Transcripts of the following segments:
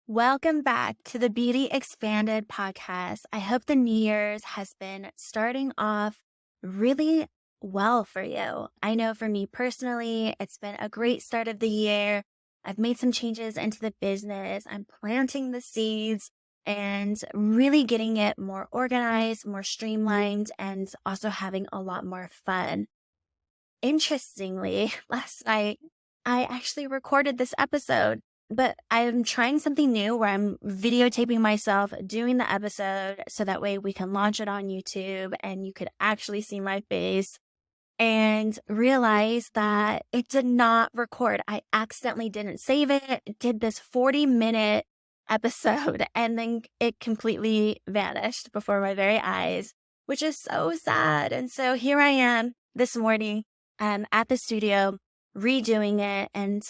Welcome back to the Beauty Expanded podcast. I hope the New Year's has been starting off really well for you. I know for me personally, it's been a great start of the year. I've made some changes into the business. I'm planting the seeds and really getting it more organized, more streamlined, and also having a lot more fun. Interestingly, last night, I actually recorded this episode, but I'm trying something new where I'm videotaping myself doing the episode so that way we can launch it on YouTube and you could actually see my face and realize that it did not record. I accidentally didn't save it. It did this 40-minute episode and then it completely vanished before my very eyes, which is so sad. And so here I am this morning at the studio redoing it and,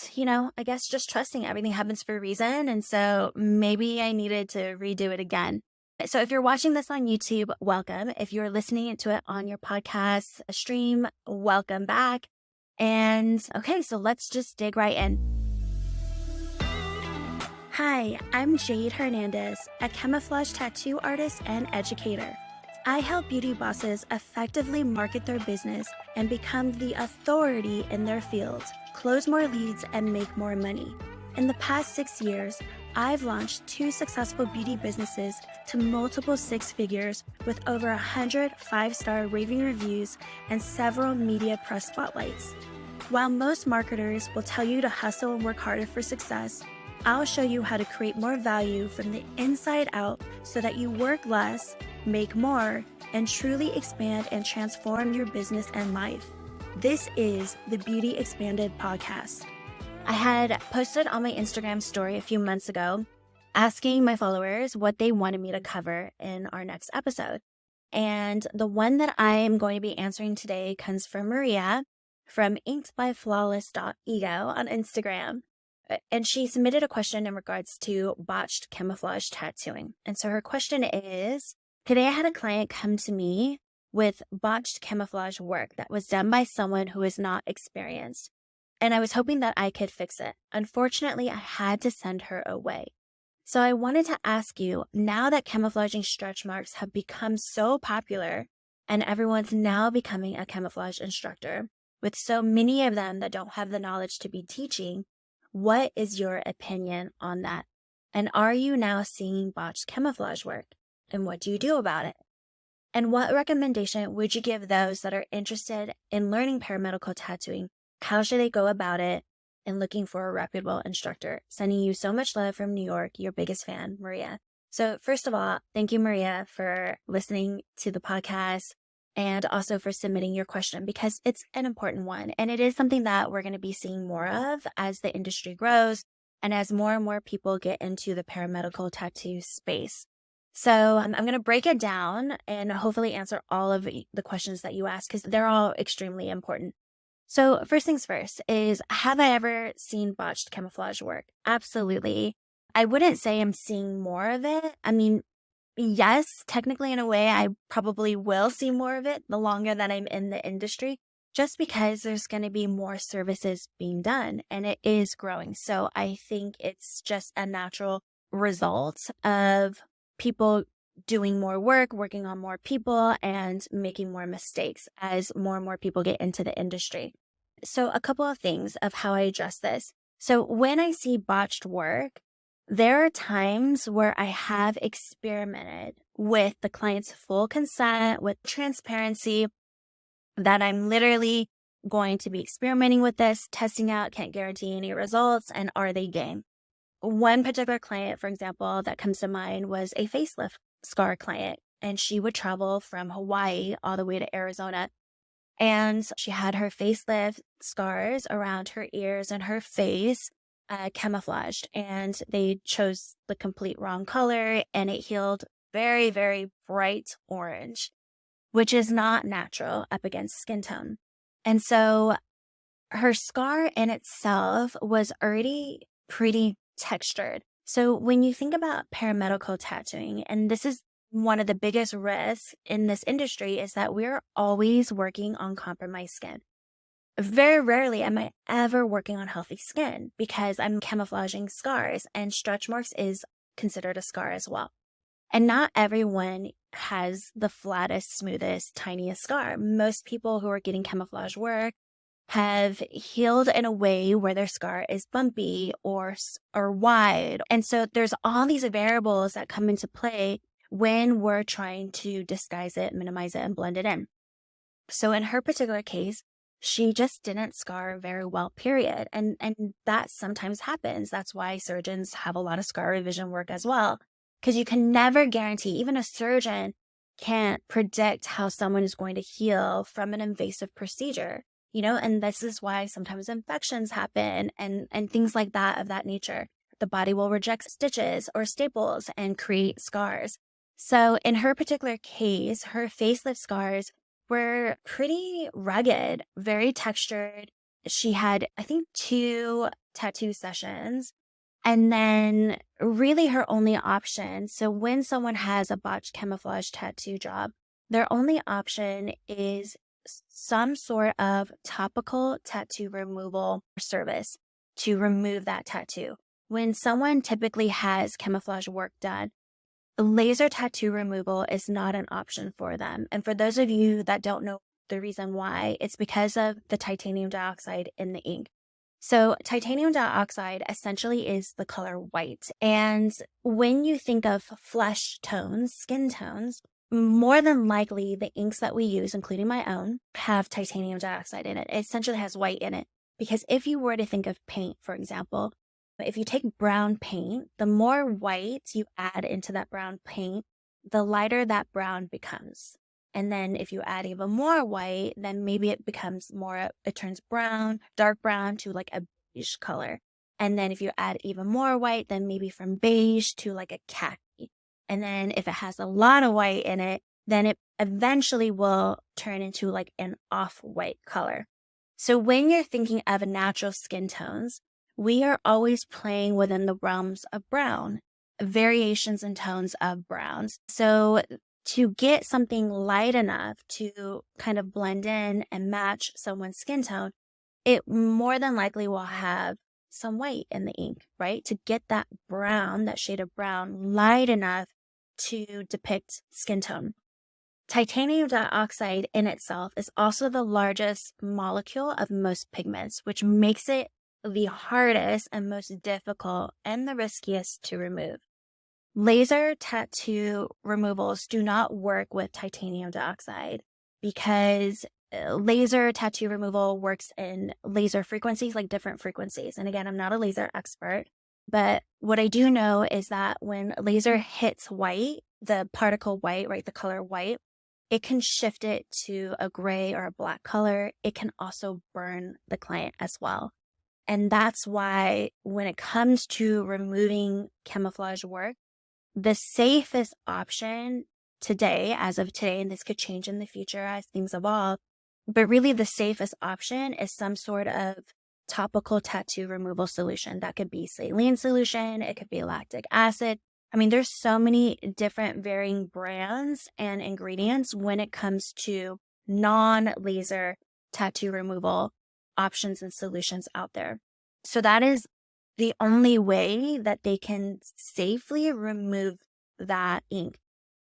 I guess just trusting everything happens for a reason. And so maybe I needed to redo it again. So if you're watching this on YouTube, welcome. If you're listening to it on your podcast stream, welcome back. And okay, so let's just dig right in. Hi, I'm Jade Hernandez, a camouflage tattoo artist and educator. I help beauty bosses effectively market their business and become the authority in their field, close more leads, and make more money. In the past 6 years, I've launched 2 successful beauty businesses to multiple 6 figures with over 100 5-star raving reviews and several media press spotlights. While most marketers will tell you to hustle and work harder for success, I'll show you how to create more value from the inside out so that you work less, make more, and truly expand and transform your business and life. This is the Beauty Expanded podcast. I had posted on my Instagram story a few months ago asking my followers what they wanted me to cover in our next episode. And the one that I am going to be answering today comes from Maria from inkedbyflawless.ego on Instagram. And she submitted a question in regards to botched camouflage tattooing. And so her question is, today I had a client come to me with botched camouflage work that was done by someone who is not experienced. And I was hoping that I could fix it. Unfortunately, I had to send her away. So I wanted to ask you, now that camouflaging stretch marks have become so popular and everyone's now becoming a camouflage instructor, with so many of them that don't have the knowledge to be teaching, what is your opinion on that? And are you now seeing botched camouflage work? And what do you do about it? And what recommendation would you give those that are interested in learning paramedical tattooing? How should they go about it and looking for a reputable instructor? Sending you so much love from New York, your biggest fan, Maria. So first of all, thank you, Maria, for listening to the podcast and also for submitting your question because it's an important one. And it is something that we're going to be seeing more of as the industry grows and as more and more people get into the paramedical tattoo space. So I'm going to break it down and hopefully answer all of the questions that you ask because they're all extremely important. So first things first is, have I ever seen botched camouflage work? Absolutely. I wouldn't say I'm seeing more of it. I mean, yes, technically in a way, I probably will see more of it the longer that I'm in the industry, just because there's going to be more services being done and it is growing. So I think it's just a natural result of people doing more work, working on more people, and making more mistakes as more and more people get into the industry. So a couple of things of how I address this. So when I see botched work, there are times where I have experimented with the client's full consent, with transparency, that I'm literally going to be experimenting with this, testing out, can't guarantee any results, and are they game? One particular client, for example, that comes to mind was a facelift scar client, and she would travel from Hawaii all the way to Arizona. And she had her facelift scars around her ears and her face camouflaged, and they chose the complete wrong color, and it healed very, very bright orange, which is not natural up against skin tone. And so her scar in itself was already pretty textured. So when you think about paramedical tattooing, and this is one of the biggest risks in this industry, is that we're always working on compromised skin. Very rarely am I ever working on healthy skin because I'm camouflaging scars, and stretch marks is considered a scar as well. And not everyone has the flattest, smoothest, tiniest scar. Most people who are getting camouflage work have healed in a way where their scar is bumpy or wide. And so there's all these variables that come into play when we're trying to disguise it, minimize it, and blend it in. So in her particular case, she just didn't scar very well, period. And that sometimes happens. That's why surgeons have a lot of scar revision work as well, because you can never guarantee, even a surgeon can't predict how someone is going to heal from an invasive procedure, and this is why sometimes infections happen and things like that of that nature. The body will reject stitches or staples and create scars. So in her particular case, her facelift scars were pretty rugged, very textured. She had, I think, 2 tattoo sessions. And then really her only option. So when someone has a botched camouflage tattoo job, their only option is some sort of topical tattoo removal service to remove that tattoo. When someone typically has camouflage work done, laser tattoo removal is not an option for them. And for those of you that don't know the reason why, it's because of the titanium dioxide in the ink. So titanium dioxide essentially is the color white. And when you think of flesh tones, skin tones, more than likely the inks that we use, including my own, have titanium dioxide in it. It essentially has white in it. Because if you were to think of paint, for example, if you take brown paint, the more white you add into that brown paint, the lighter that brown becomes. And then if you add even more white, then maybe it becomes it turns brown, dark brown to like a beige color. And then if you add even more white, then maybe from beige to like a khaki. And then if it has a lot of white in it, then it eventually will turn into like an off-white color. So when you're thinking of natural skin tones, we are always playing within the realms of brown, variations in tones of browns. So to get something light enough to kind of blend in and match someone's skin tone, it more than likely will have some white in the ink, right? To get that brown, that shade of brown, light enough to depict skin tone. Titanium dioxide in itself is also the largest molecule of most pigments, which makes it the hardest and most difficult and the riskiest to remove. Laser tattoo removals do not work with titanium dioxide because laser tattoo removal works in laser frequencies, like different frequencies. And again, I'm not a laser expert, but what I do know is that when laser hits white, the particle white, right, the color white, it can shift it to a gray or a black color. It can also burn the client as well. And that's why when it comes to removing camouflage work, the safest option today, as of today, and this could change in the future as things evolve, but really the safest option is some sort of topical tattoo removal solution. That could be saline solution. It could be lactic acid. I mean, there's so many different varying brands and ingredients when it comes to non-laser tattoo removal options and solutions out there. So that is the only way that they can safely remove that ink.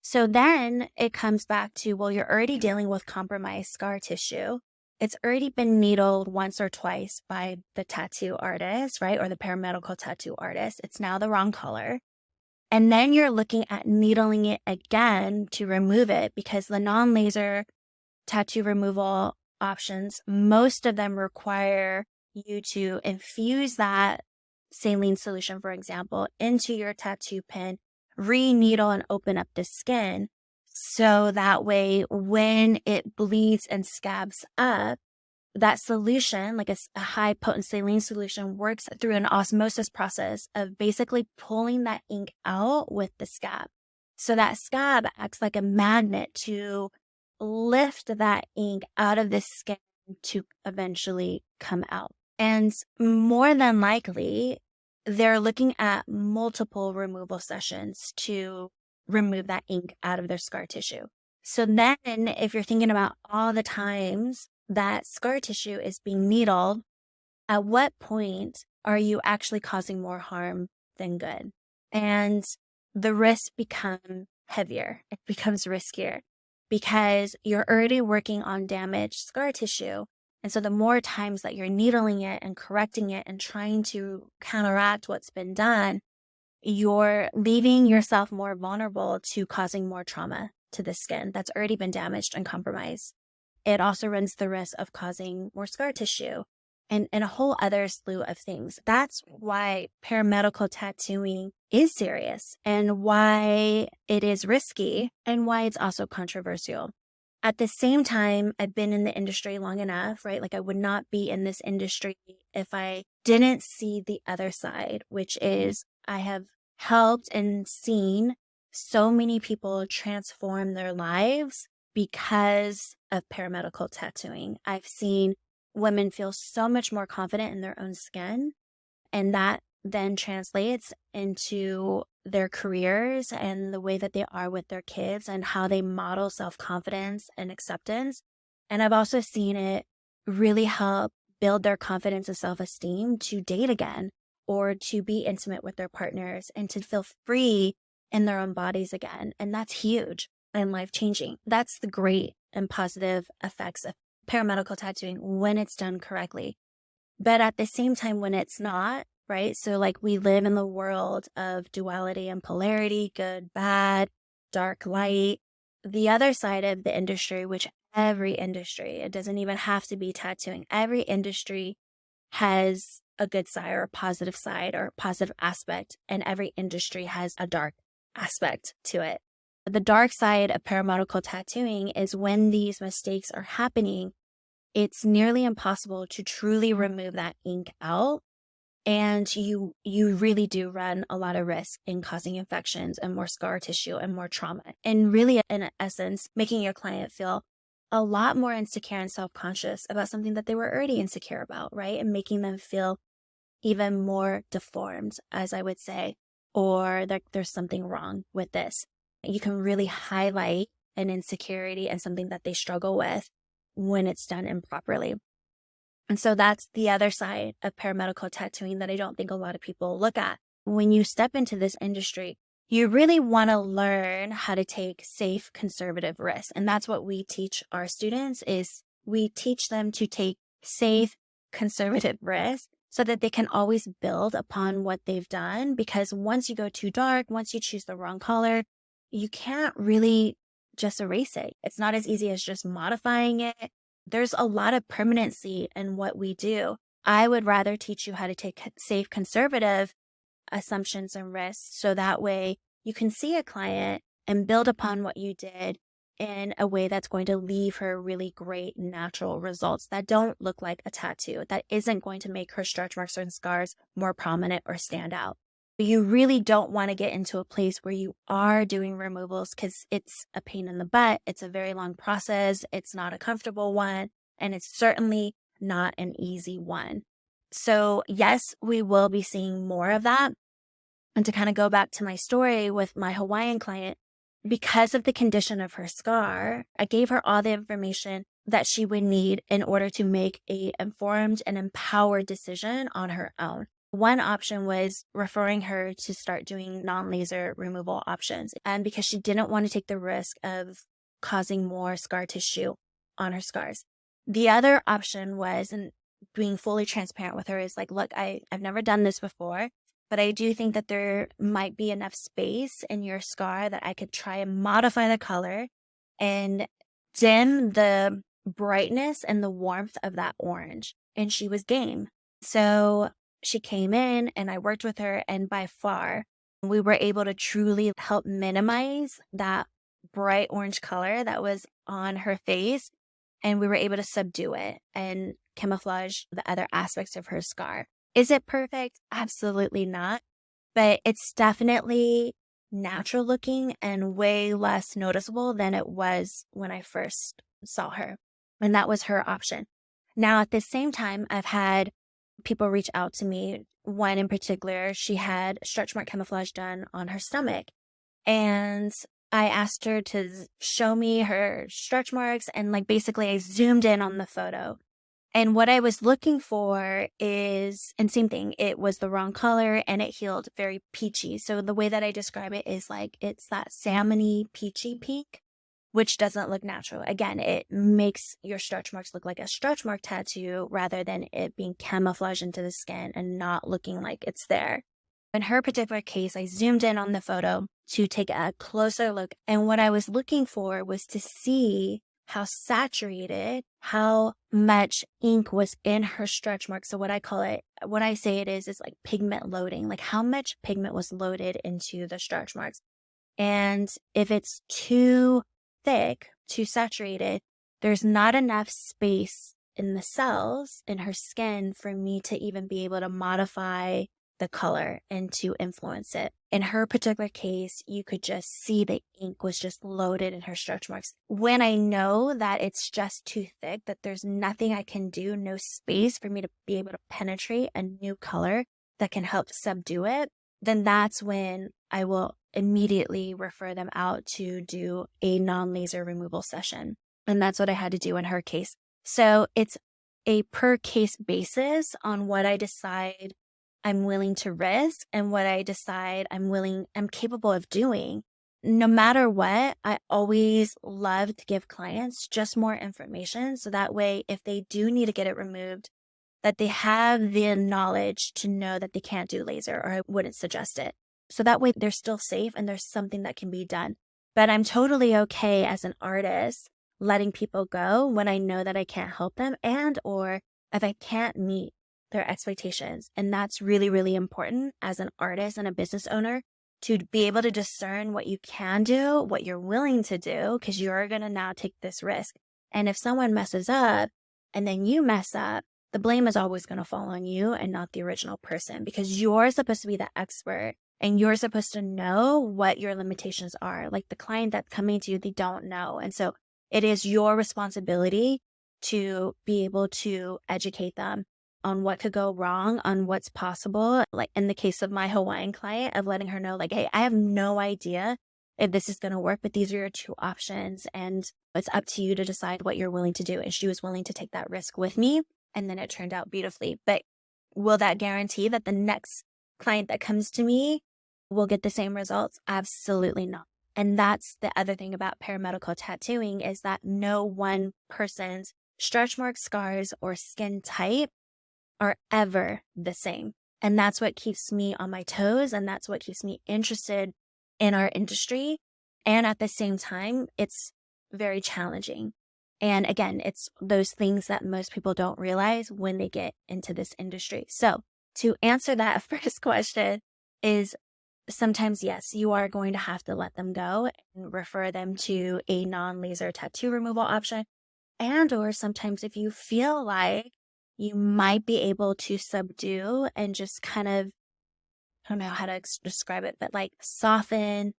So then it comes back to, well, you're already dealing with compromised scar tissue. It's already been needled once or twice by the tattoo artist, right? Or the paramedical tattoo artist. It's now the wrong color. And then you're looking at needling it again to remove it because the non-laser tattoo removal options, most of them require you to infuse that saline solution, for example, into your tattoo pen, re-needle and open up the skin. So that way, when it bleeds and scabs up, that solution, like a high potent saline solution, works through an osmosis process of basically pulling that ink out with the scab. So that scab acts like a magnet to lift that ink out of the skin to eventually come out. And more than likely, they're looking at multiple removal sessions to remove that ink out of their scar tissue. So then if you're thinking about all the times that scar tissue is being needled, at what point are you actually causing more harm than good? And the risks become heavier. It becomes riskier because you're already working on damaged scar tissue. And so the more times that you're needling it and correcting it and trying to counteract what's been done, you're leaving yourself more vulnerable to causing more trauma to the skin that's already been damaged and compromised. It also runs the risk of causing more scar tissue and a whole other slew of things. That's why paramedical tattooing is serious and why it is risky and why it's also controversial. At the same time, I've been in the industry long enough, right? Like I would not be in this industry if I didn't see the other side, which is I have helped and seen so many people transform their lives because of paramedical tattooing. I've seen women feel so much more confident in their own skin, and that then translates into their careers and the way that they are with their kids and how they model self-confidence and acceptance. And I've also seen it really help build their confidence and self-esteem to date again or to be intimate with their partners and to feel free in their own bodies again. And that's huge and life-changing. That's the great and positive effects of paramedical tattooing when it's done correctly. But at the same time, when it's not, right? So like we live in the world of duality and polarity, good, bad, dark, light. The other side of the industry, which every industry, it doesn't even have to be tattooing. Every industry has a good side or a positive side or a positive aspect, and every industry has a dark aspect to it. The dark side of paramedical tattooing is when these mistakes are happening, it's nearly impossible to truly remove that ink out. And you really do run a lot of risk in causing infections and more scar tissue and more trauma. And really, in essence, making your client feel a lot more insecure and self-conscious about something that they were already insecure about, right? And making them feel even more deformed, as I would say, or that there's something wrong with this. You can really highlight an insecurity and something that they struggle with when it's done improperly. And so that's the other side of paramedical tattooing that I don't think a lot of people look at. When you step into this industry, you really want to learn how to take safe, conservative risks. And that's what we teach our students is we teach them to take safe, conservative risks so that they can always build upon what they've done. Because once you go too dark, once you choose the wrong color, you can't really just erase it. It's not as easy as just modifying it. There's a lot of permanency in what we do. I would rather teach you how to take safe, conservative assumptions and risks so that way you can see a client and build upon what you did in a way that's going to leave her really great natural results that don't look like a tattoo, that isn't going to make her stretch marks and scars more prominent or stand out. You really don't want to get into a place where you are doing removals because it's a pain in the butt. It's a very long process. It's not a comfortable one. And it's certainly not an easy one. So yes, we will be seeing more of that. And to kind of go back to my story with my Hawaiian client, because of the condition of her scar, I gave her all the information that she would need in order to make an informed and empowered decision on her own. One option was referring her to start doing non-laser removal options, and because she didn't want to take the risk of causing more scar tissue on her scars. The other option was, and being fully transparent with her, is like, look, I've never done this before, but I do think that there might be enough space in your scar that I could try and modify the color and dim the brightness and the warmth of that orange. And she was game. So she came in and I worked with her, and by far we were able to truly help minimize that bright orange color that was on her face, and we were able to subdue it and camouflage the other aspects of her scar. Is it perfect? Absolutely not, but it's definitely natural looking and way less noticeable than it was when I first saw her, and that was her option. Now, at the same time, I've had people reach out to me. One in particular, she had stretch mark camouflage done on her stomach. And I asked her to show me her stretch marks, and like basically I zoomed in on the photo. And what I was looking for is, and same thing, it was the wrong color and it healed very peachy. So the way that I describe it is like it's that salmony peachy pink, which doesn't look natural. Again, it makes your stretch marks look like a stretch mark tattoo rather than it being camouflaged into the skin and not looking like it's there. In her particular case, I zoomed in on the photo to take a closer look. And what I was looking for was to see how saturated, how much ink was in her stretch mark. So what I say it is like pigment loading, like how much pigment was loaded into the stretch marks. And if it's too thick, too saturated, there's not enough space in the cells in her skin for me to even be able to modify the color and to influence it. In her particular case, you could just see the ink was just loaded in her stretch marks. When I know that it's just too thick, that there's nothing I can do, no space for me to be able to penetrate a new color that can help subdue it, then that's when I will immediately refer them out to do a non-laser removal session. And that's what I had to do in her case. So it's a per case basis on what I decide I'm willing to risk and what I decide I'm capable of doing. No matter what, I always love to give clients just more information. So that way, if they do need to get it removed, that they have the knowledge to know that they can't do laser, or I wouldn't suggest it. So that way they're still safe and there's something that can be done. But I'm totally okay as an artist letting people go when I know that I can't help them and or if I can't meet their expectations. And that's really, really important as an artist and a business owner to be able to discern what you can do, what you're willing to do, because you're going to now take this risk. And if someone messes up and then you mess up, the blame is always going to fall on you and not the original person, because you're supposed to be the expert and you're supposed to know what your limitations are. Like the client that's coming to you, they don't know. And so it is your responsibility to be able to educate them on what could go wrong, on what's possible. Like in the case of my Hawaiian client, of letting her know like, hey, I have no idea if this is going to work, but these are your two options and it's up to you to decide what you're willing to do. And she was willing to take that risk with me. And then it turned out beautifully. But will that guarantee that the next client that comes to me will get the same results? Absolutely not. And that's the other thing about paramedical tattooing is that no one person's stretch marks, scars, or skin type are ever the same. And that's what keeps me on my toes. And that's what keeps me interested in our industry. And at the same time, it's very challenging. And again, it's those things that most people don't realize when they get into this industry. So to answer that first question is sometimes, yes, you are going to have to let them go and refer them to a non-laser tattoo removal option. And or sometimes if you feel like you might be able to subdue and just kind of, I don't know how to describe it, but like soften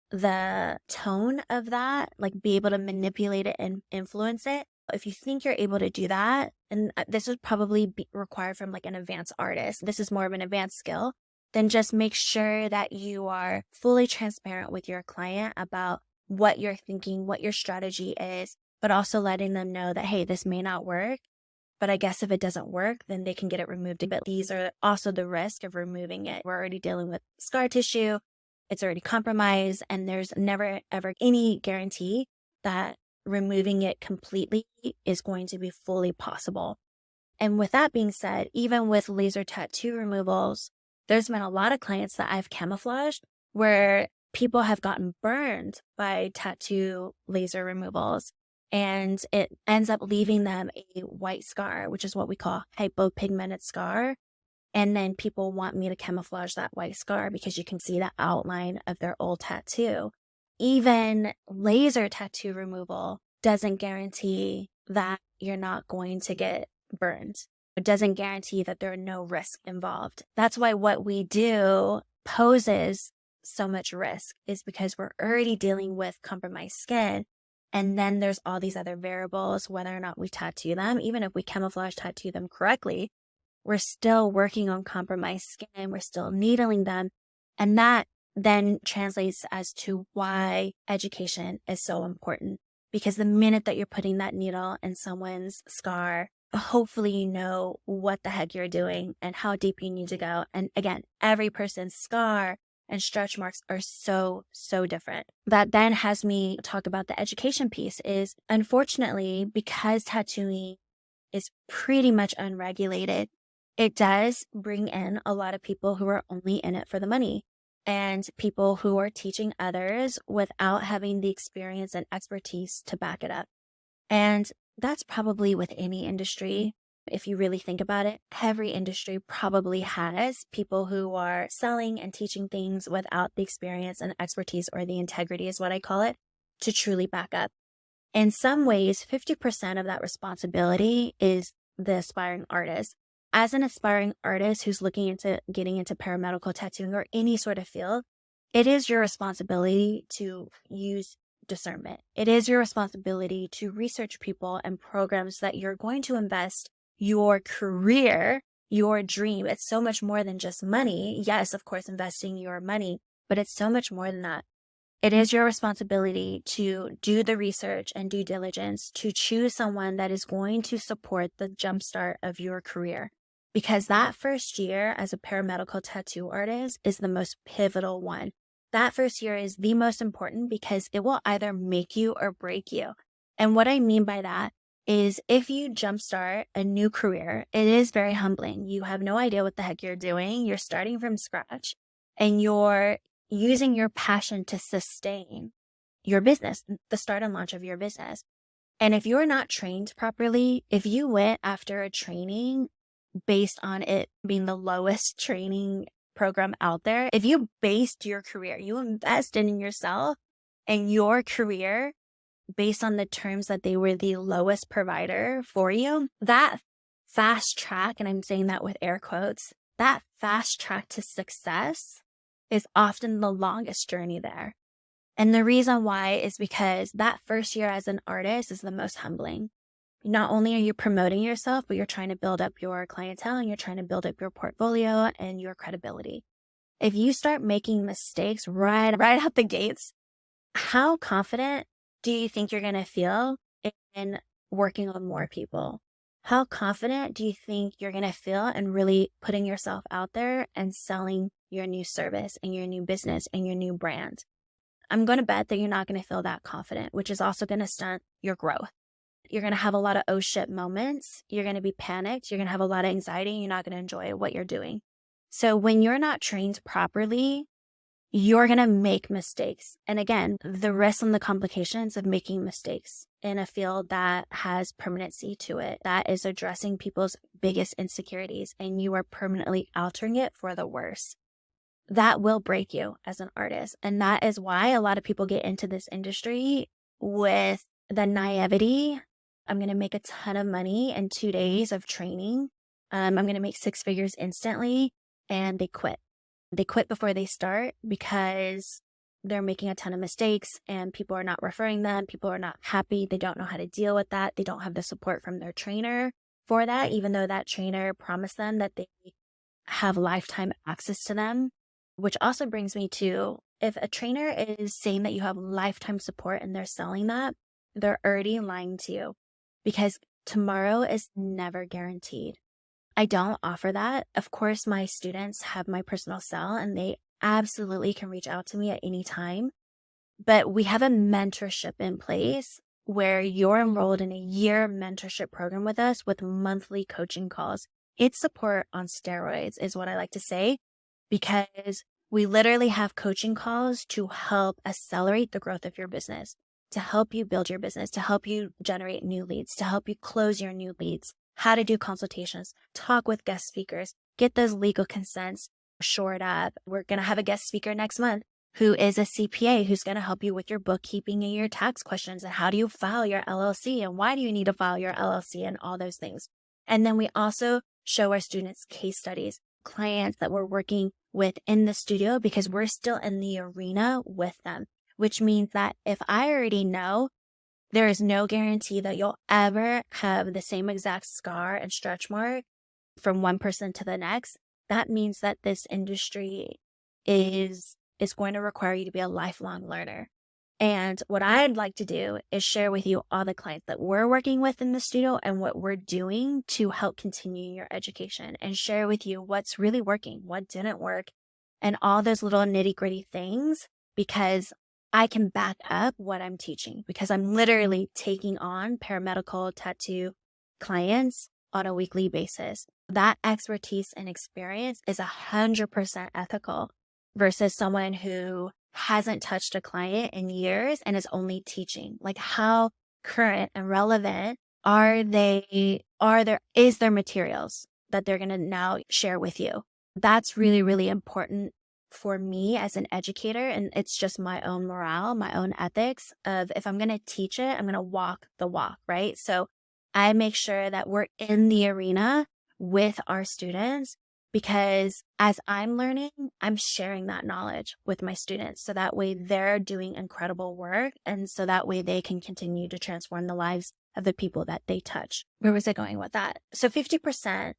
the tone of that, like be able to manipulate it and influence it. If you think you're able to do that, and this would probably be required from like an advanced artist, this is more of an advanced skill, then just make sure that you are fully transparent with your client about what you're thinking, what your strategy is, but also letting them know that, hey, this may not work. But I guess if it doesn't work, then they can get it removed. But these are also the risk of removing it. We're already dealing with scar tissue. It's already compromised. And there's never, ever any guarantee that removing it completely is going to be fully possible. And with that being said, even with laser tattoo removals, there's been a lot of clients that I've camouflaged where people have gotten burned by tattoo laser removals. And it ends up leaving them a white scar, which is what we call hypopigmented scar. And then people want me to camouflage that white scar because you can see the outline of their old tattoo. Even laser tattoo removal doesn't guarantee that you're not going to get burned. It doesn't guarantee that there are no risks involved. That's why what we do poses so much risk, is because we're already dealing with compromised skin. And then there's all these other variables, whether or not we tattoo them. Even if we camouflage tattoo them correctly, we're still working on compromised skin. We're still needling them. And that then translates as to why education is so important. Because the minute that you're putting that needle in someone's scar, hopefully you know what the heck you're doing and how deep you need to go. And again, every person's scar and stretch marks are so, so different. That then has me talk about the education piece is, unfortunately, because tattooing is pretty much unregulated, it does bring in a lot of people who are only in it for the money and people who are teaching others without having the experience and expertise to back it up. And that's probably with any industry. If you really think about it, every industry probably has people who are selling and teaching things without the experience and expertise, or the integrity is what I call it, to truly back up. In some ways, 50% of that responsibility is the aspiring artist. As an aspiring artist who's looking into getting into paramedical tattooing or any sort of field, it is your responsibility to use discernment. It is your responsibility to research people and programs that you're going to invest your career, your dream. It's so much more than just money. Yes, of course, investing your money, but it's so much more than that. It is your responsibility to do the research and due diligence to choose someone that is going to support the jumpstart of your career. Because that first year as a paramedical tattoo artist is the most pivotal one. That first year is the most important because it will either make you or break you. And what I mean by that is if you jumpstart a new career, it is very humbling. You have no idea what the heck you're doing. You're starting from scratch and you're using your passion to sustain your business, the start and launch of your business. And if you're not trained properly, if you went after a training based on it being the lowest training program out there, if you based your career, you invested in yourself and your career based on the terms that they were the lowest provider for you, that fast track, and I'm saying that with air quotes, that fast track to success is often the longest journey there. And the reason why is because that first year as an artist is the most humbling. Not only are you promoting yourself, but you're trying to build up your clientele and you're trying to build up your portfolio and your credibility. If you start making mistakes right out the gates, how confident do you think you're going to feel in working on more people? How confident do you think you're going to feel in really putting yourself out there and selling your new service and your new business and your new brand? I'm going to bet that you're not going to feel that confident, which is also going to stunt your growth. You're going to have a lot of oh shit moments. You're going to be panicked. You're going to have a lot of anxiety. And you're not going to enjoy what you're doing. So when you're not trained properly, you're going to make mistakes. And again, the risks and the complications of making mistakes in a field that has permanency to it, that is addressing people's biggest insecurities, and you are permanently altering it for the worse. That will break you as an artist. And that is why a lot of people get into this industry with the naivety. I'm going to make a ton of money in 2 days of training. I'm going to make 6 figures instantly. And they quit. They quit before they start because they're making a ton of mistakes and people are not referring them. People are not happy. They don't know how to deal with that. They don't have the support from their trainer for that, even though that trainer promised them that they have lifetime access to them. Which also brings me to, if a trainer is saying that you have lifetime support and they're selling that, they're already lying to you because tomorrow is never guaranteed. I don't offer that. Of course, my students have my personal cell and they absolutely can reach out to me at any time. But we have a mentorship in place where you're enrolled in a year mentorship program with us with monthly coaching calls. It's support on steroids is what I like to say, because we literally have coaching calls to help accelerate the growth of your business, to help you build your business, to help you generate new leads, to help you close your new leads, how to do consultations, talk with guest speakers, get those legal consents shored up. We're going to have a guest speaker next month who is a CPA who's going to help you with your bookkeeping and your tax questions and how do you file your LLC and why do you need to file your LLC and all those things. And then we also show our students case studies, clients that we're working with in the studio because we're still in the arena with them, which means that if I already know there is no guarantee that you'll ever have the same exact scar and stretch mark from one person to the next, that means that this industry is is going to require you to be a lifelong learner. And what I'd like to do is share with you all the clients that we're working with in the studio and what we're doing to help continue your education, and share with you what's really working, what didn't work, and all those little nitty-gritty things, because I can back up what I'm teaching, because I'm literally taking on paramedical tattoo clients on a weekly basis. That expertise and experience is 100% ethical versus someone who hasn't touched a client in years and is only teaching. Like, how current and relevant is their materials that they're going to now share with you? That's really, really important for me as an educator. And it's just my own morale, my own ethics of, if I'm going to teach it, I'm going to walk the walk, right? So I make sure that we're in the arena with our students, because as I'm learning, I'm sharing that knowledge with my students. So that way they're doing incredible work. And so that way they can continue to transform the lives of the people that they touch. Where was I going with that? So 50%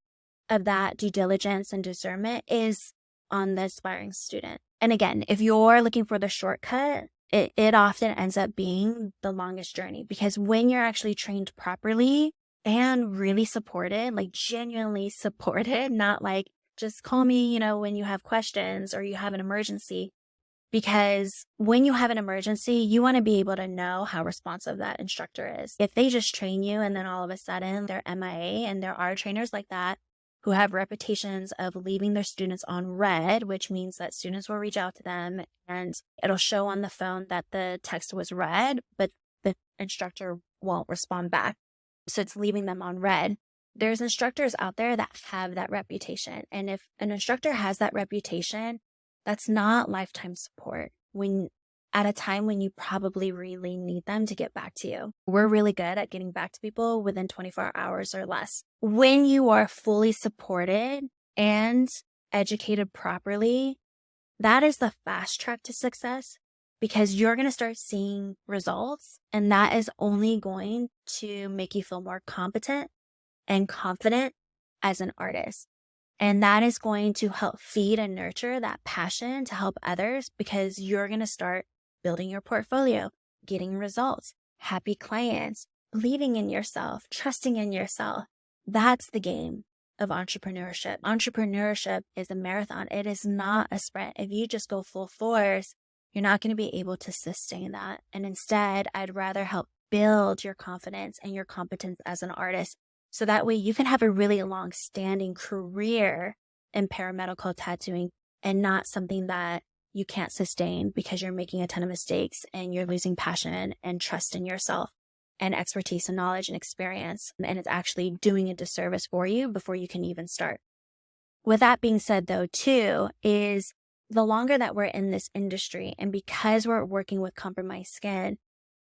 of that due diligence and discernment is on the aspiring student. And again, if you're looking for the shortcut, it often ends up being the longest journey, because when you're actually trained properly and really supported, like genuinely supported, not like, just call me, when you have questions or you have an emergency. Because when you have an emergency, you want to be able to know how responsive that instructor is. If they just train you and then all of a sudden they're MIA, and there are trainers like that who have reputations of leaving their students on red, which means that students will reach out to them and it'll show on the phone that the text was read, but the instructor won't respond back. So it's leaving them on red. There's instructors out there that have that reputation. And if an instructor has that reputation, that's not lifetime support at a time when you probably really need them to get back to you. We're really good at getting back to people within 24 hours or less. When you are fully supported and educated properly, that is the fast track to success, because you're going to start seeing results, and that is only going to make you feel more competent and confident as an artist. And that is going to help feed and nurture that passion to help others, because you're going to start building your portfolio, getting results, happy clients, believing in yourself, trusting in yourself. That's the game of entrepreneurship. Entrepreneurship is a marathon. It is not a sprint. If you just go full force, you're not going to be able to sustain that. And instead, I'd rather help build your confidence and your competence as an artist, so that way you can have a really long-standing career in paramedical tattooing, and not something that you can't sustain because you're making a ton of mistakes and you're losing passion and trust in yourself and expertise and knowledge and experience. And it's actually doing a disservice for you before you can even start. With that being said, though, too, is the longer that we're in this industry, and because we're working with compromised skin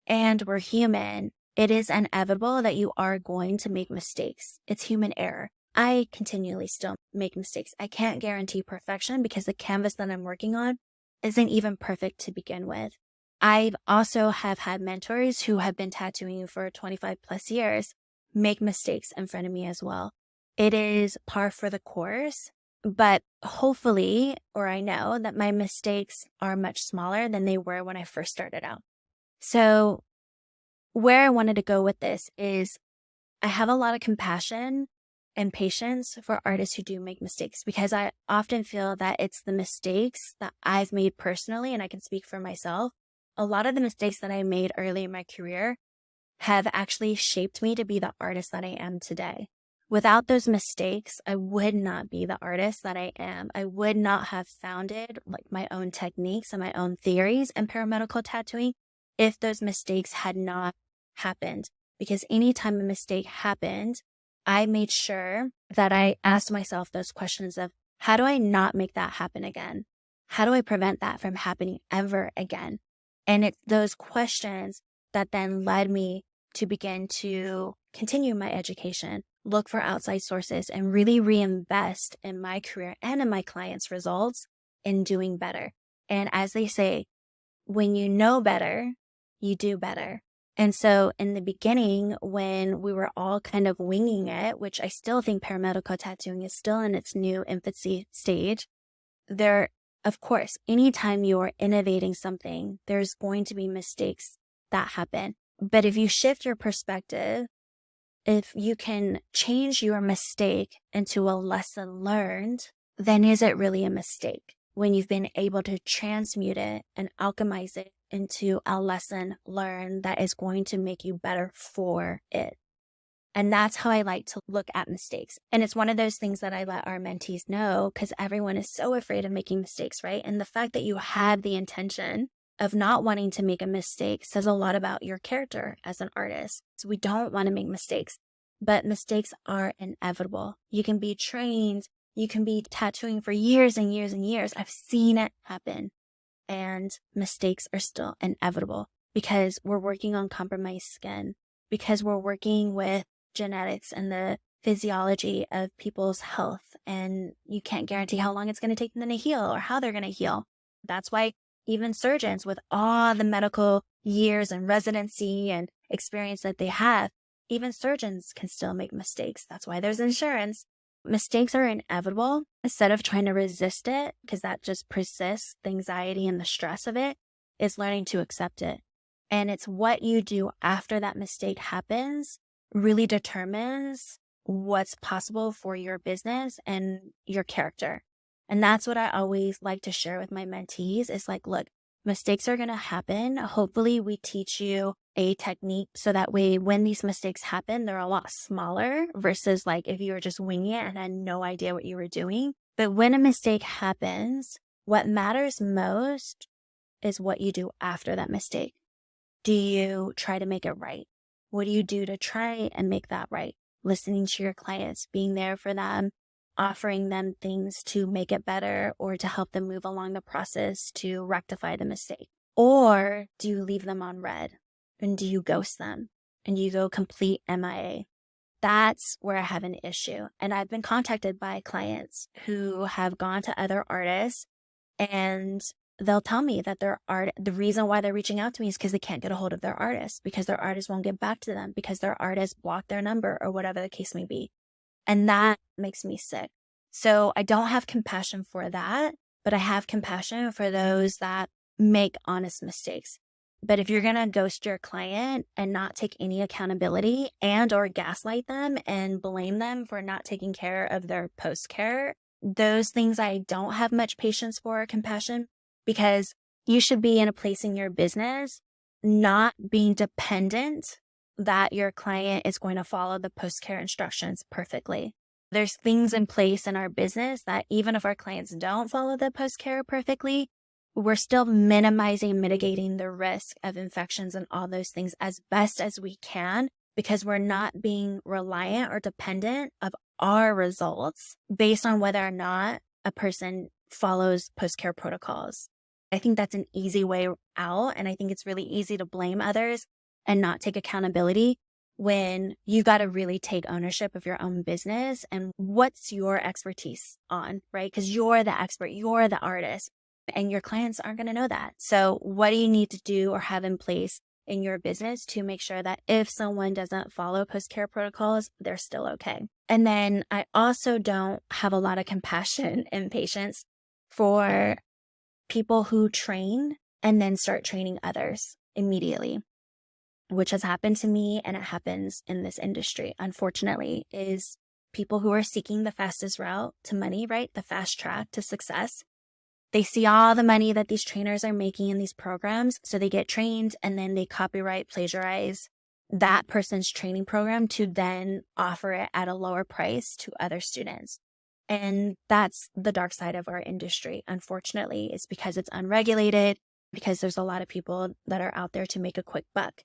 and we're human, it is inevitable that you are going to make mistakes. It's human error. I continually still make mistakes. I can't guarantee perfection because the canvas that I'm working on isn't even perfect to begin with. I also have had mentors who have been tattooing for 25 plus years make mistakes in front of me as well. It is par for the course, but hopefully, or I know that my mistakes are much smaller than they were when I first started out. So where I wanted to go with this is, I have a lot of compassion and patience for artists who do make mistakes, because I often feel that it's the mistakes that I've made personally, and I can speak for myself. A lot of the mistakes that I made early in my career have actually shaped me to be the artist that I am today. Without those mistakes, I would not be the artist that I am. I would not have founded my own techniques and my own theories in paramedical tattooing if those mistakes had not happened. Because anytime a mistake happened, I made sure that I asked myself those questions of, how do I not make that happen again? How do I prevent that from happening ever again? And it's those questions that then led me to begin to continue my education, look for outside sources, and really reinvest in my career and in my clients' results in doing better. And as they say, when you know better, you do better. And so in the beginning, when we were all kind of winging it, which I still think paramedical tattooing is still in its new infancy stage, there Of course, anytime you're innovating something, there's going to be mistakes that happen. But if you shift your perspective, if you can change your mistake into a lesson learned, then is it really a mistake when you've been able to transmute it and alchemize it into a lesson learned that is going to make you better for it? And that's how I like to look at mistakes. And it's one of those things that I let our mentees know, because everyone is so afraid of making mistakes, right? And the fact that you have the intention of not wanting to make a mistake says a lot about your character as an artist. So we don't want to make mistakes, but mistakes are inevitable. You can be trained, you can be tattooing for years and years and years. I've seen it happen, and mistakes are still inevitable because we're working on compromised skin, because we're working with genetics and the physiology of people's health, and you can't guarantee how long it's going to take them to heal or how they're going to heal. That's why even surgeons, with all the medical years and residency and experience that they have, even surgeons can still make mistakes. That's why there's insurance. Mistakes are inevitable. Instead of trying to resist it, because that just persists, the anxiety and the stress of it, is learning to accept it. And it's what you do after that mistake happens really determines what's possible for your business and your character. And that's what I always like to share with my mentees is like, look, mistakes are going to happen. Hopefully we teach you a technique so that way when these mistakes happen, they're a lot smaller versus like if you were just winging it and had no idea what you were doing. But when a mistake happens, what matters most is what you do after that mistake. Do you try to make it right? What do you do to try and make that right? Listening to your clients, being there for them, offering them things to make it better or to help them move along the process to rectify the mistake. Or do you leave them on red and do you ghost them and you go complete MIA? That's where I have an issue. And I've been contacted by clients who have gone to other artists and they'll tell me that the reason why they're reaching out to me is because they can't get a hold of their artist, because their artist won't get back to them, because their artist blocked their number or whatever the case may be. And that makes me sick. So I don't have compassion for that, but I have compassion for those that make honest mistakes. But if you're going to ghost your client and not take any accountability and or gaslight them and blame them for not taking care of their post-care, those things I don't have much patience for or compassion, because you should be in a place in your business not being dependent that your client is going to follow the post-care instructions perfectly. There's things in place in our business that even if our clients don't follow the post-care perfectly, we're still minimizing and mitigating the risk of infections and all those things as best as we can, because we're not being reliant or dependent of our results based on whether or not a person follows post-care protocols. I think that's an easy way out. And I think it's really easy to blame others and not take accountability when you got to really take ownership of your own business and what's your expertise on, right? Because you're the expert, you're the artist, and your clients aren't going to know that. So what do you need to do or have in place in your business to make sure that if someone doesn't follow post-care protocols, they're still okay? And then I also don't have a lot of compassion and patience for people who train and then start training others immediately, which has happened to me and it happens in this industry, unfortunately, is people who are seeking the fastest route to money, right? The fast track to success. They see all the money that these trainers are making in these programs, so they get trained and then they copyright, plagiarize that person's training program to then offer it at a lower price to other students. And that's the dark side of our industry, unfortunately. It's because it's unregulated, because there's a lot of people that are out there to make a quick buck.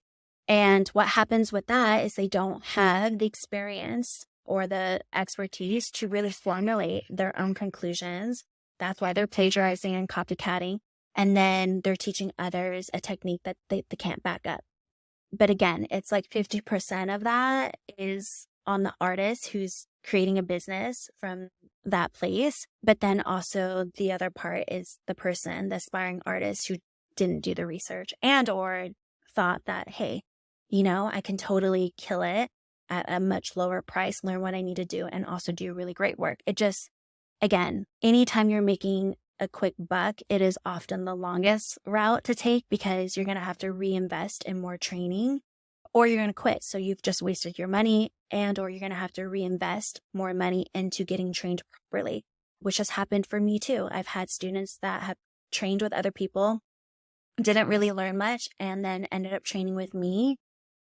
And what happens with that is they don't have the experience or the expertise to really formulate their own conclusions. That's why they're plagiarizing and copycatting. And then they're teaching others a technique that they can't back up. But again, it's like 50% of that is on the artist who's creating a business from that place. But then also the other part is the person, the aspiring artist who didn't do the research and or thought that, hey, I can totally kill it at a much lower price, learn what I need to do, and also do really great work. It just, again, anytime you're making a quick buck, it is often the longest route to take because you're going to have to reinvest in more training or you're going to quit. So you've just wasted your money or you're going to have to reinvest more money into getting trained properly, which has happened for me too. I've had students that have trained with other people, didn't really learn much, and then ended up training with me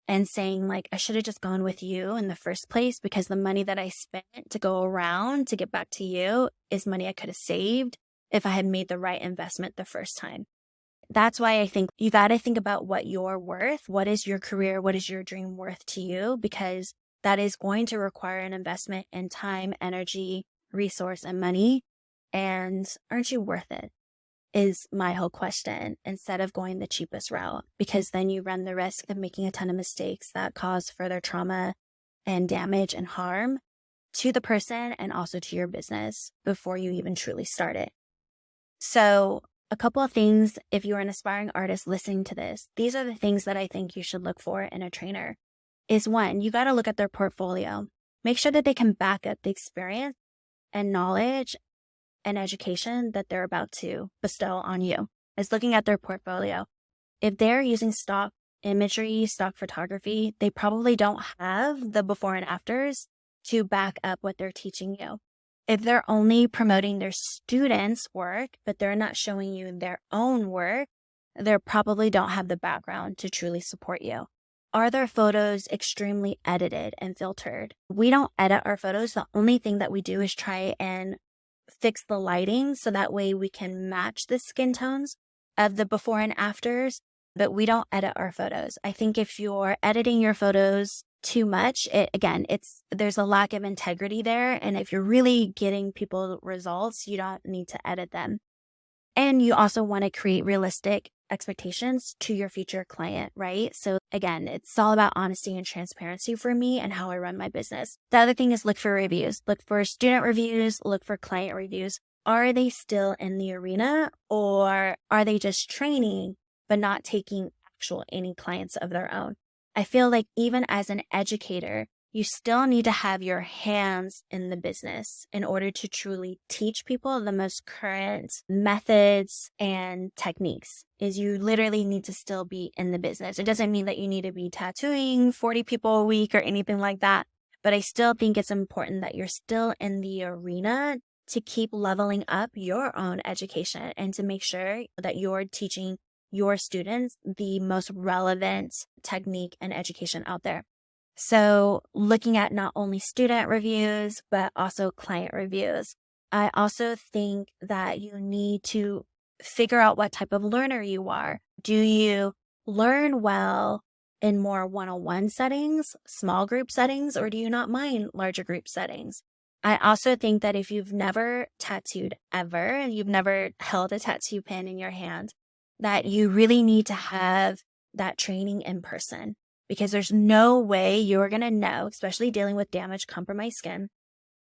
and saying like, I should have just gone with you in the first place because the money that I spent to go around to get back to you is money I could have saved if I had made the right investment the first time. That's why I think you got to think about what you're worth. What is your career? What is your dream worth to you? Because that is going to require an investment in time, energy, resource, and money. And aren't you worth it? Is my whole question, instead of going the cheapest route, because then you run the risk of making a ton of mistakes that cause further trauma and damage and harm to the person and also to your business before you even truly start it. So a couple of things, if you're an aspiring artist listening to this, these are the things that I think you should look for in a trainer. Is one, you got to look at their portfolio. Make sure that they can back up the experience and knowledge and education that they're about to bestow on you. Is looking at their portfolio. If they're using stock imagery, stock photography, they probably don't have the before and afters to back up what they're teaching you. If they're only promoting their students' work, but they're not showing you their own work, they probably don't have the background to truly support you. Are their photos extremely edited and filtered? We don't edit our photos. The only thing that we do is try and fix the lighting so that way we can match the skin tones of the before and afters, but we don't edit our photos. I think if you're editing your photos too much, there's a lack of integrity there. And if you're really getting people results, you don't need to edit them. And you also want to create realistic expectations to your future client, right? So again, it's all about honesty and transparency for me and how I run my business. The other thing is look for reviews. Look for student reviews, look for client reviews. Are they still in the arena or are they just training but not taking any clients of their own? I feel like even as an educator, you still need to have your hands in the business in order to truly teach people the most current methods and techniques. Is you literally need to still be in the business. It doesn't mean that you need to be tattooing 40 people a week or anything like that. But I still think it's important that you're still in the arena to keep leveling up your own education and to make sure that you're teaching your students the most relevant technique and education out there. So looking at not only student reviews, but also client reviews. I also think that you need to figure out what type of learner you are. Do you learn well in more one-on-one settings, small group settings, or do you not mind larger group settings? I also think that if you've never tattooed ever, and you've never held a tattoo pen in your hand, that you really need to have that training in person. Because there's no way you're going to know, especially dealing with damaged, compromised skin,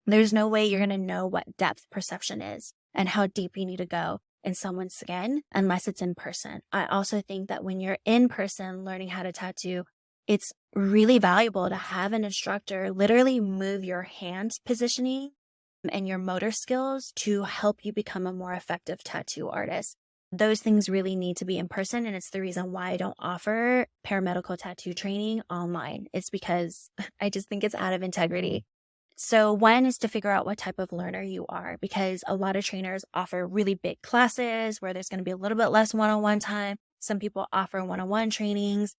there's no way you're going to know what depth perception is and how deep you need to go in someone's skin unless it's in person. I also think that when you're in person learning how to tattoo, it's really valuable to have an instructor literally move your hand positioning and your motor skills to help you become a more effective tattoo artist. Those things really need to be in person. And it's the reason why I don't offer paramedical tattoo training online. It's because I just think it's out of integrity. So one is to figure out what type of learner you are, because a lot of trainers offer really big classes where there's going to be a little bit less one-on-one time. Some people offer one-on-one trainings.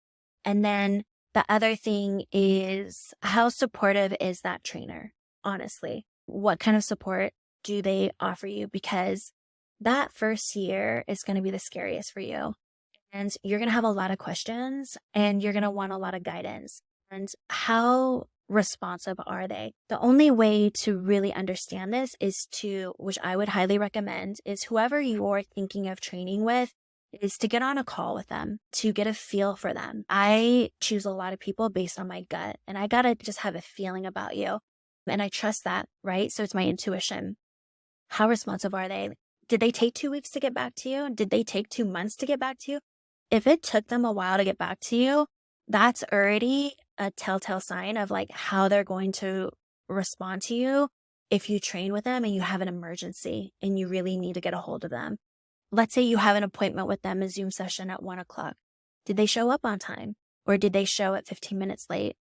And then the other thing is, how supportive is that trainer? Honestly, what kind of support do they offer you? Because that first year is going to be the scariest for you. And you're going to have a lot of questions and you're going to want a lot of guidance. And how responsive are they? The only way to really understand this is which I would highly recommend, is whoever you're thinking of training with, is to get on a call with them to get a feel for them. I choose a lot of people based on my gut, and I got to just have a feeling about you. And I trust that, right? So it's my intuition. How responsive are they? Did they take 2 weeks to get back to you? Did they take 2 months to get back to you? If it took them a while to get back to you, that's already a telltale sign of like how they're going to respond to you if you train with them and you have an emergency and you really need to get a hold of them. Let's say you have an appointment with them, a Zoom session at 1:00. Did they show up on time? Or did they show at 15 minutes late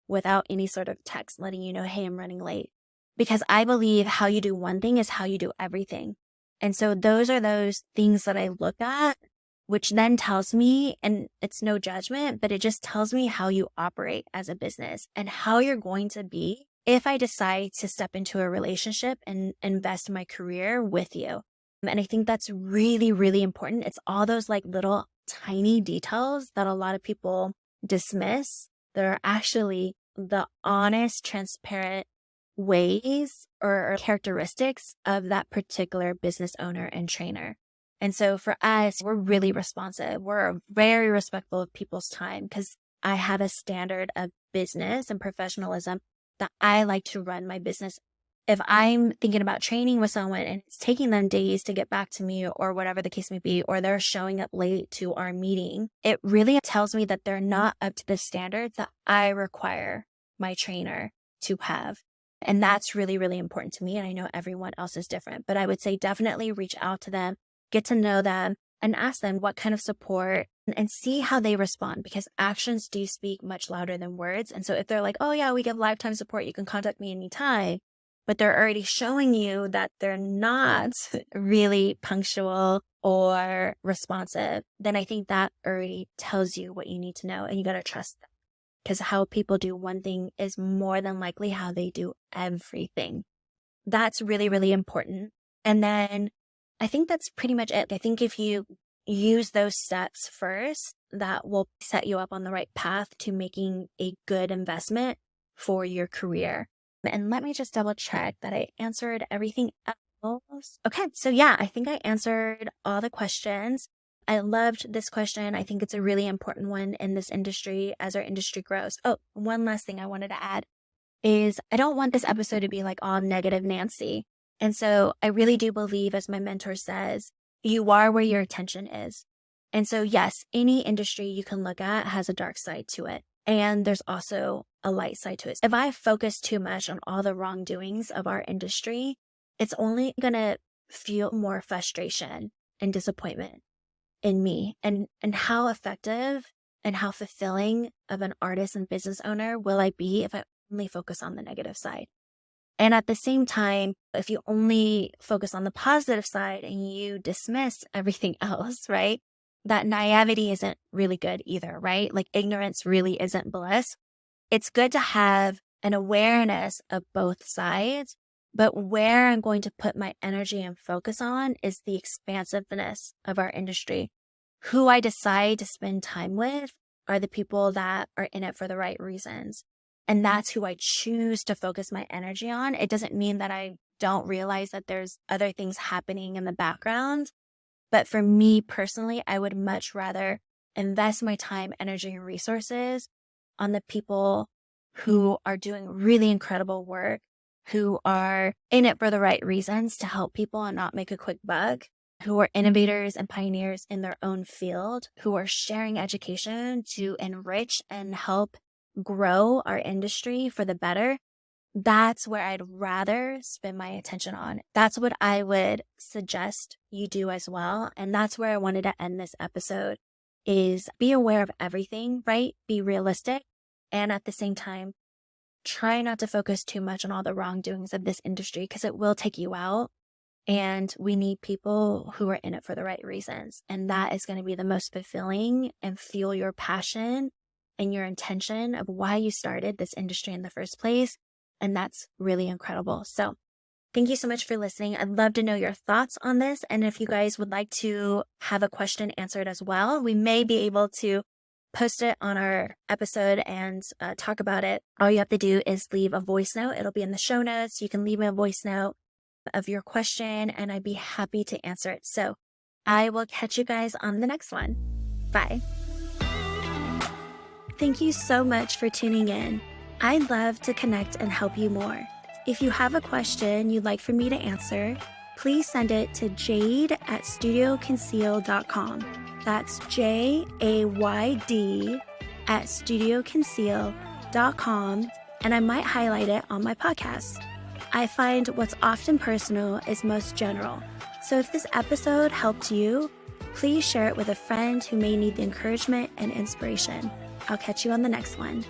without any sort of text letting you know, hey, I'm running late? Because I believe how you do one thing is how you do everything. And so those are those things that I look at, which then tells me, and it's no judgment, but it just tells me how you operate as a business and how you're going to be if I decide to step into a relationship and invest my career with you. And I think that's really, really important. It's all those like little tiny details that a lot of people dismiss. They're actually the honest, transparent ways or characteristics of that particular business owner and trainer. And so for us, we're really responsive. We're very respectful of people's time because I have a standard of business and professionalism that I like to run my business. If I'm thinking about training with someone and it's taking them days to get back to me or whatever the case may be, or they're showing up late to our meeting, it really tells me that they're not up to the standards that I require my trainer to have. And that's really, really important to me. And I know everyone else is different, but I would say definitely reach out to them, get to know them, and ask them what kind of support and see how they respond, because actions do speak much louder than words. And so if they're like, oh yeah, we give lifetime support, you can contact me anytime, but they're already showing you that they're not really punctual or responsive, then I think that already tells you what you need to know, and you got to trust them. Because how people do one thing is more than likely how they do everything. That's really, really important. And then I think that's pretty much it. I think if you use those steps first, that will set you up on the right path to making a good investment for your career. And let me just double check that I answered everything else. Okay, so yeah, I think I answered all the questions. I loved this question. I think it's a really important one in this industry as our industry grows. Oh, one last thing I wanted to add is I don't want this episode to be like all negative Nancy. And so I really do believe, as my mentor says, you are where your attention is. And so yes, any industry you can look at has a dark side to it. And there's also a light side to it. If I focus too much on all the wrongdoings of our industry, it's only going to fuel more frustration and disappointment in me. And how effective and how fulfilling of an artist and business owner will I be if I only focus on the negative side? And at the same time, if you only focus on the positive side and you dismiss everything else, right? That naivety isn't really good either, right? Like ignorance really isn't bliss. It's good to have an awareness of both sides, but where I'm going to put my energy and focus on is the expansiveness of our industry. Who I decide to spend time with are the people that are in it for the right reasons. And that's who I choose to focus my energy on. It doesn't mean that I don't realize that there's other things happening in the background. But for me personally, I would much rather invest my time, energy, and resources on the people who are doing really incredible work, who are in it for the right reasons to help people and not make a quick buck, who are innovators and pioneers in their own field, who are sharing education to enrich and help grow our industry for the better. That's where I'd rather spend my attention on. That's what I would suggest you do as well. And that's where I wanted to end this episode, is be aware of everything, right? Be realistic. And at the same time, try not to focus too much on all the wrongdoings of this industry, because it will take you out. And we need people who are in it for the right reasons. And that is going to be the most fulfilling and fuel your passion and your intention of why you started this industry in the first place. And that's really incredible. So thank you so much for listening. I'd love to know your thoughts on this. And if you guys would like to have a question answered as well, we may be able to post it on our episode and talk about it. All you have to do is leave a voice note. It'll be in the show notes. You can leave me a voice note of your question and I'd be happy to answer it. So I will catch you guys on the next one. Bye. Thank you so much for tuning in. I'd love to connect and help you more. If you have a question you'd like for me to answer, please send it to jade@studioconceal.com. That's JAYD@studioconceal.com, and I might highlight it on my podcast. I find what's often personal is most general. So if this episode helped you, please share it with a friend who may need the encouragement and inspiration. I'll catch you on the next one.